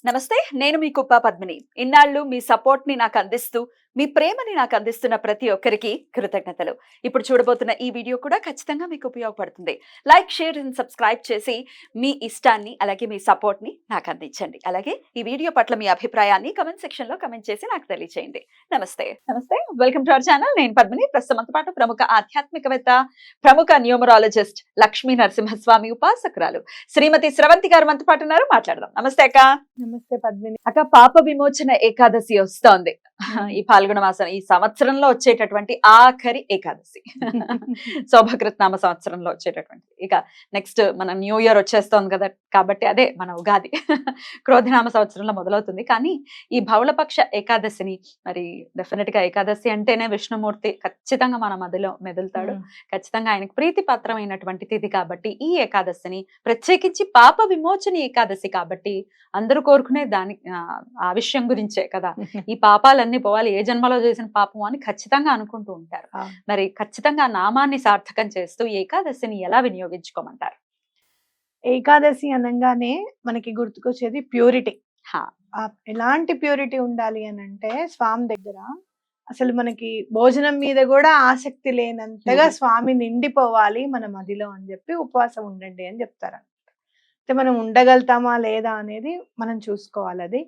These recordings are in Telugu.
నమస్తే. నేను మీ కుప్ప పద్మిని. ఇన్నాళ్ళు మీ సపోర్ట్‌ని నాకందిస్తూ, మీ ప్రేమని నాకందిస్తున్న ప్రతి ఒక్కరికి కృతజ్ఞతలు. ఇప్పుడు చూడబోతున్న ఈ వీడియో కూడా ఖచ్చితంగా మీకు ఉపయోగపడుతుంది. లైక్, షేర్ అండ్ సబ్స్క్రైబ్ చేసి మీ ఇష్టాన్ని అలాగే మీ సపోర్ట్‌ని నాకందించండి. అలాగే ఈ వీడియో పట్ల మీ అభిప్రాయాన్ని కామెంట్ సెక్షన్‌లో కామెంట్ చేసి నాకు తెలియజేయండి. నమస్తే. నమస్తే. Welcome to our channel. నేను పద్మిని. ప్రస్తుతం మనతో పాటు ప్రముఖ ఆధ్యాత్మికవేత్త, ప్రముఖ న్యూమరాలజిస్ట్ లక్ష్మీ నరసింహస్వామి ఉపాసకురాలు శ్రీమతి స్రవంతి గారు మనతో పాటు ఉన్నారు. మాట్లాడదాం. నమస్తే అక్క. నమస్తే పద్మిని. అక్క, పాప విమోచన ఏకాదశి వస్తోంది. ఈ పాల్గొన మాసం, ఈ సంవత్సరంలో వచ్చేటటువంటి ఆఖరి ఏకాదశి. శోభకృత్నామ సంవత్సరంలో వచ్చేటటువంటి. ఇక నెక్స్ట్ మన న్యూ ఇయర్ వచ్చేస్తోంది కదా, కాబట్టి అదే మన ఉగాది. క్రోధినామ సంవత్సరంలో మొదలవుతుంది. కానీ ఈ బహుళపక్ష ఏకాదశిని మరి డెఫినెట్ గా ఏకాదశి అంటేనే విష్ణుమూర్తి ఖచ్చితంగా మన మధ్యలో మెదులుతాడు. ఖచ్చితంగా ఆయనకు ప్రీతిపాత్రమైనటువంటి తిథి కాబట్టి ఈ ఏకాదశిని ప్రత్యేకించి పాప విమోచన ఏకాదశి కాబట్టి అందరూ కోరుకునే ఆ విషయం గురించే కదా. ఈ పాపాలన్నీ పోవాలి, ఏ జన్మలో చేసిన పాపం అని ఖచ్చితంగా అనుకుంటూ ఉంటారు. మరి ఖచ్చితంగా నామాన్ని సార్థకం చేస్తూ ఏకాదశిని ఎలా వినియోగించుకోమంటారు? ఏకాదశి అనగానే మనకి గుర్తుకొచ్చేది ప్యూరిటీ. ఎలాంటి ప్యూరిటీ ఉండాలి అని అంటే, స్వామి దగ్గర అసలు మనకి భోజనం మీద కూడా ఆసక్తి లేనంతగా స్వామి నిండిపోవాలి మన మదిలో అని చెప్పి ఉపవాసం ఉండండి అని చెప్తారు. అయితే మనం ఉండగలుగుతామా లేదా అనేది మనం చూసుకోవాలి. అది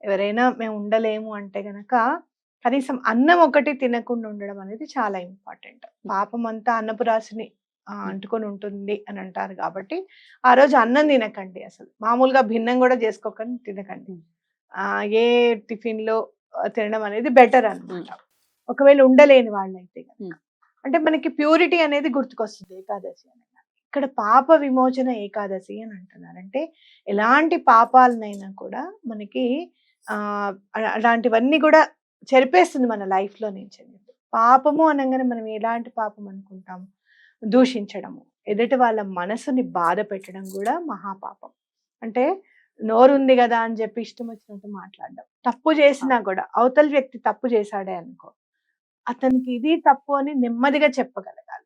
ఎవరైనా మేము ఉండలేము అంటే గనక కనీసం అన్నం ఒకటి తినకుండా ఉండడం అనేది చాలా ఇంపార్టెంట్. పాపం అంతా అన్నపు రాశిని అంటుకొని ఉంటుంది అని అంటారు కాబట్టి ఆ రోజు అన్నం తినకండి. అసలు మామూలుగా భిన్నం కూడా చేసుకోకండి, తినకండి. ఏ టిఫిన్ లో తినడం అనేది బెటర్ అన్నమాట. ఒకవేళ ఉండలేని వాళ్ళైతే కనుక అంటే మనకి ప్యూరిటీ అనేది గుర్తుకొస్తుంది ఏకాదశి అనగా. ఇక్కడ పాప విమోచన ఏకాదశి అని అంటున్నారు. అంటే ఎలాంటి పాపాలనైనా కూడా మనకి అలాంటివన్నీ కూడా చెరిపేస్తుంది మన లైఫ్ లో నుంచి. పాపము అనగానే మనం ఎలాంటి పాపం అనుకుంటాం? దూషించడము, ఎదుటి వాళ్ళ మనసుని బాధ పెట్టడం కూడా మహాపాపం. అంటే నోరుంది కదా అని చెప్పి ఇష్టం వచ్చినట్టు మాట్లాడడం. తప్పు చేసినా కూడా అవతల వ్యక్తి తప్పు చేశాడే అనుకో, అతనికి ఇది తప్పు అని నెమ్మదిగా చెప్పగలగాలి.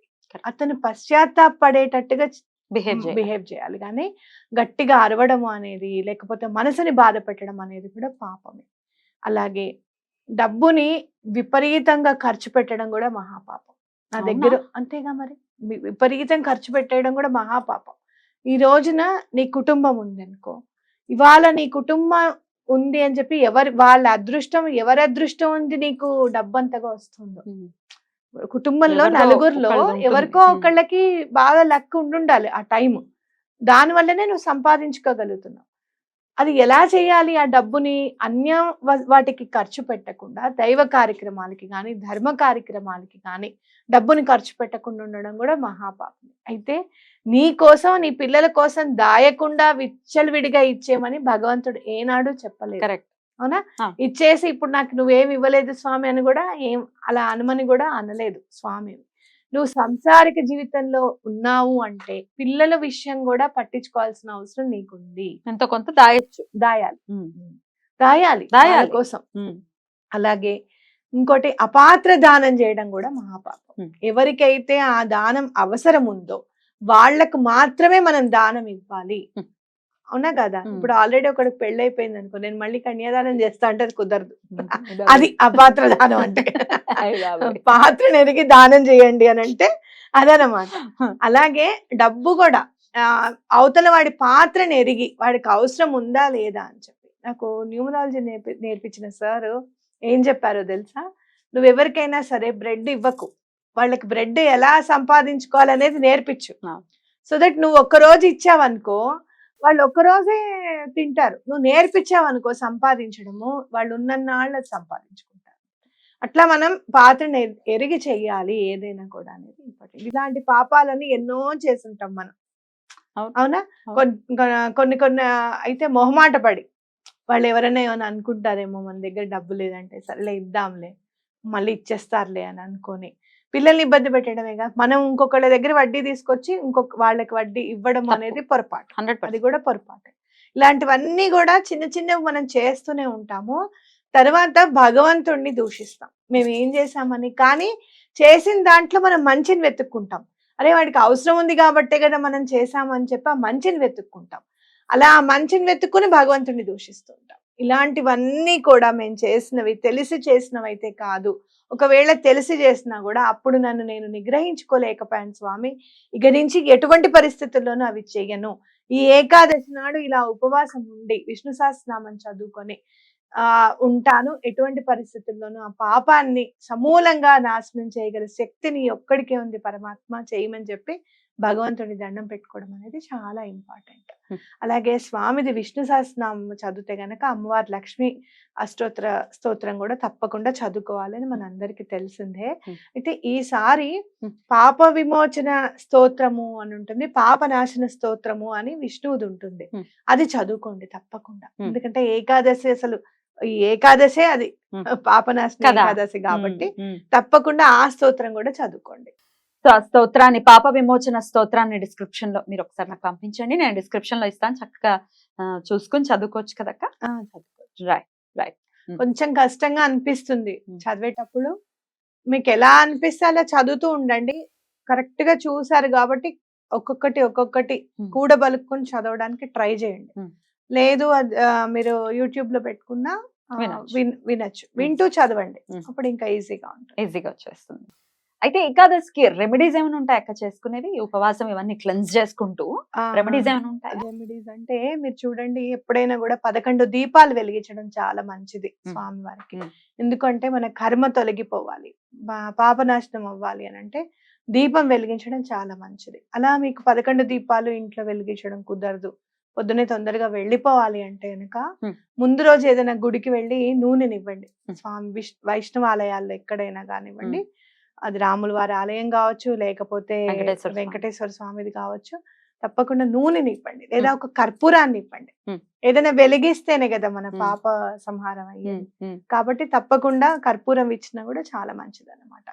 అతను పశ్చాత్తాపడేటట్టుగా బిహేవ్ చేయాలి. కానీ గట్టిగా అరవడం అనేది, లేకపోతే మనసుని బాధ పెట్టడం అనేది కూడా పాపమే. అలాగే డబ్బుని విపరీతంగా ఖర్చు పెట్టడం కూడా మహాపాపం. నా దగ్గర అంతేగా మరి, విపరీతం ఖర్చు పెట్టేయడం కూడా మహాపాపం. ఈ రోజున నీ కుటుంబం ఉంది అనుకో, ఇవాళ నీ కుటుంబం ఉంది అని చెప్పి వాళ్ళ అదృష్టం, ఎవరి అదృష్టం ఉంది నీకు డబ్బు అంతగా వస్తుందో. కుటుంబంలో నలుగురిలో ఎవరికో ఒకళ్ళకి బాగా లక్ ఉండాలి ఆ టైం. దాని వల్లనే నువ్వు సంపాదించుకోగలుగుతున్నావు. అది ఎలా చేయాలి? ఆ డబ్బుని అన్య వాటికి ఖర్చు పెట్టకుండా దైవ కార్యక్రమాలకి కానీ, ధర్మ కార్యక్రమాలకి కానీ డబ్బుని ఖర్చు పెట్టకుండా ఉండడం కూడా మహాపాపం. అయితే నీ కోసం, నీ పిల్లల కోసం దాయకుండా విచ్చలవిడిగా ఇచ్చేమని భగవంతుడు ఏనాడు చెప్పలేదు. కరెక్ట్, అవునా? ఇచ్చేసి ఇప్పుడు నాకు నువ్వేమి ఇవ్వలేదు స్వామి అని కూడా అలా అనమని కూడా అనలేదు స్వామి. నువ్వు సంసారిక జీవితంలో ఉన్నావు అంటే పిల్లల విషయం కూడా పట్టించుకోవాల్సిన అవసరం నీకుంది. ఎంతో కొంత దాయొచ్చు, దాయాలి కోసం. అలాగే ఇంకోటి, అపాత్ర దానం చేయడం కూడా మహాపాపం. ఎవరికైతే ఆ దానం అవసరం ఉందో వాళ్లకు మాత్రమే మనం దానం ఇవ్వాలి. అవునా కదా? ఇప్పుడు ఆల్రెడీ ఒకటి పెళ్ళైపోయింది అనుకో, నేను మళ్ళీ కన్యాదానం చేస్తా అంటే అది కుదరదు. అది అపాత్ర దానం అంటే. పాత్ర నెరిగి దానం చేయండి అని అంటే అదనమాట. అలాగే డబ్బు కూడా అవతల వాడి పాత్రను ఎరిగి వాడికి అవసరం ఉందా లేదా అని చెప్పి, నాకు న్యూమరాలజీ నేర్పించిన సార్ ఏం చెప్పారో తెలుసా? నువ్వెవరికైనా సరే బ్రెడ్ ఇవ్వకు, వాళ్ళకి బ్రెడ్ ఎలా సంపాదించుకోవాలనేది నేర్పించు. సో దట్ నువ్వు ఒక్కరోజు ఇచ్చావనుకో వాళ్ళు ఒక్కరోజే తింటారు. నువ్వు నేర్పించావనుకో సంపాదించడము, వాళ్ళు ఉన్నన్నాళ్ళు సంపాదించుకుంటారు. అట్లా మనం పాత్రను ఎరిగి చెయ్యాలి ఏదైనా కూడా అనేది ఇంపార్టెంట్. ఇలాంటి పాపాలని ఎన్నో చేస్తుంటాం మనం, అవునా? కొన్ని అయితే మొహమాట పడి వాళ్ళు ఎవరైనా ఏమైనా అనుకుంటారేమో మన దగ్గర డబ్బు లేదంటే సరేలే ఇద్దాంలే, మళ్ళీ ఇచ్చేస్తారులే అని అనుకొని పిల్లల్ని ఇబ్బంది పెట్టడమేగా. మనం ఇంకొకళ్ళ దగ్గర వడ్డీ తీసుకొచ్చి వాళ్ళకి వడ్డీ ఇవ్వడం అనేది పొరపాటు. అది కూడా పొరపాటు. ఇలాంటివన్నీ కూడా చిన్న చిన్నవి మనం చేస్తూనే ఉంటాము. తర్వాత భగవంతుణ్ణి దూషిస్తాం మేము ఏం చేసామని. కానీ చేసిన దాంట్లో మనం మంచిని వెతుక్కుంటాం. అరే వాడికి అవసరం ఉంది కాబట్టే కదా మనం చేసామని చెప్పి ఆ మంచిని వెతుక్కుంటాం. అలా ఆ మంచిని వెతుక్కుని భగవంతుణ్ణి దూషిస్తూ ఉంటాం. ఇలాంటివన్నీ కూడా మేము చేసినవి తెలిసి చేసినవైతే కాదు. ఒకవేళ తెలిసి చేసినా కూడా అప్పుడు నన్ను నేను నిగ్రహించుకోలేకపోయాను స్వామి. ఇక నుంచి ఎటువంటి పరిస్థితుల్లోనూ అవి చెయ్యను. ఈ ఏకాదశి నాడు ఇలా ఉపవాసం ఉండి విష్ణు సహస్రనామం చదువుకొని ఉంటాను. ఎటువంటి పరిస్థితుల్లోనూ ఆ పాపాన్ని సమూలంగా నాశనం చేయగల శక్తిని ఒక్కడికే ఉంది పరమాత్మ, చేయమని చెప్పి భగవంతుని దండం పెట్టుకోవడం అనేది చాలా ఇంపార్టెంట్. అలాగే స్వామిది విష్ణు సహస్రనామం చదివితే గనక అమ్మవారి లక్ష్మి స్తోత్రం కూడా తప్పకుండా చదువుకోవాలని మనందరికీ తెలిసిందే. అయితే ఈసారి పాప విమోచన స్తోత్రము అని ఉంటుంది, పాప నాశన స్తోత్రము అని విష్ణువుది ఉంటుంది. అది చదువుకోండి తప్పకుండా. ఎందుకంటే ఏకాదశి అసలు ఈ ఏకాదశే అది పాపనాశన ఏకాదశి కాబట్టి తప్పకుండా ఆ స్తోత్రం కూడా చదువుకోండి. సో ఆ స్తోత్రాన్ని, పాప విమోచన స్తోత్రాన్ని డిస్క్రిప్షన్ లో మీరు ఒకసారి నాకు పంపించండి, నేను డిస్క్రిప్షన్ లో ఇస్తాను. చక్కగా చూసుకుని చదువుకోవచ్చు కదక్క. చదువుకోవచ్చు. రైట్. కొంచెం కష్టంగా అనిపిస్తుంది చదివేటప్పుడు, మీకు ఎలా అనిపిస్తే అలా చదువుతూ ఉండండి. కరెక్ట్ గా చూసారు కాబట్టి ఒక్కొక్కటి కూడబలుక్కుని చదవడానికి ట్రై చేయండి. లేదు మీరు యూట్యూబ్ లో పెట్టుకున్నా వినొచ్చు, వింటూ చదవండి, అప్పుడు ఇంకా ఈజీగా వచ్చేస్తుంది. అయితే ఏకాదశికి రెమెడీస్ ఏమైనా ఉంటాయి అక్క చేసుకునేవి? ఉపవాసం ఇవన్నీ క్లెన్స్ చేసుకుంటూ రెమెడీస్ ఏమైనా ఉంటాయి? రెమెడీస్ అంటే మీరు చూడండి, ఎప్పుడైనా కూడా 11 దీపాలు వెలిగించడం చాలా మంచిది స్వామి వారికి. ఎందుకంటే మన కర్మ తొలగిపోవాలి, పాపనాశనం అవ్వాలి అని అంటే దీపం వెలిగించడం చాలా మంచిది. అలా మీకు 11 దీపాలు ఇంట్లో వెలిగించడం కుదరదు, పొద్దునే తొందరగా వెళ్ళిపోవాలి అంటే కనుక ముందు రోజు ఏదైనా గుడికి వెళ్ళి నూనెనివ్వండి. స్వామి వైష్ణవాలయాల్లో ఎక్కడైనా కానివ్వండి, అది రాముల వారి ఆలయం కావచ్చు, లేకపోతే వెంకటేశ్వర స్వామిది కావచ్చు, తప్పకుండా నూనెని ఇవ్వండి, లేదా ఒక కర్పూరాన్ని ఇవ్వండి. ఏదైనా వెలిగిస్తేనే కదా మన పాప సంహారం అయ్యేది. కాబట్టి తప్పకుండా కర్పూరం ఇచ్చినా కూడా చాలా మంచిది అన్నమాట.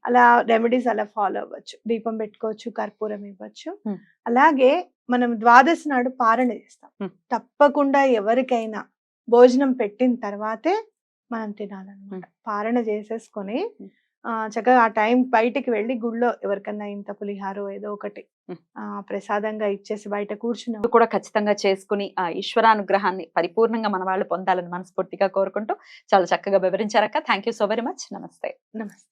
అలా రెమెడీస్ అలా ఫాలో అవ్వచ్చు, దీపం పెట్టుకోవచ్చు, కర్పూరం ఇవ్వచ్చు. అలాగే మనం ద్వాదశి నాడు పారణ చేస్తాం. తప్పకుండా ఎవరికైనా భోజనం పెట్టిన తర్వాతే మనం తినాలన్నమాట. పారణ చేసేసుకొని చక్కగా ఆ టైం బయటికి వెళ్ళి గుళ్ళో ఎవరికన్నా ఇంత పులిహారో ఏదో ఒకటి ప్రసాదంగా ఇచ్చేసి బయట కూర్చున్నాం కూడా ఖచ్చితంగా చేసుకుని ఆ ఈశ్వరానుగ్రహాన్ని పరిపూర్ణంగా మన వాళ్ళు పొందాలని మనస్ఫూర్తిగా కోరుకుంటూ చాలా చక్కగా వివరించారక్క. Thank you so very much. నమస్తే.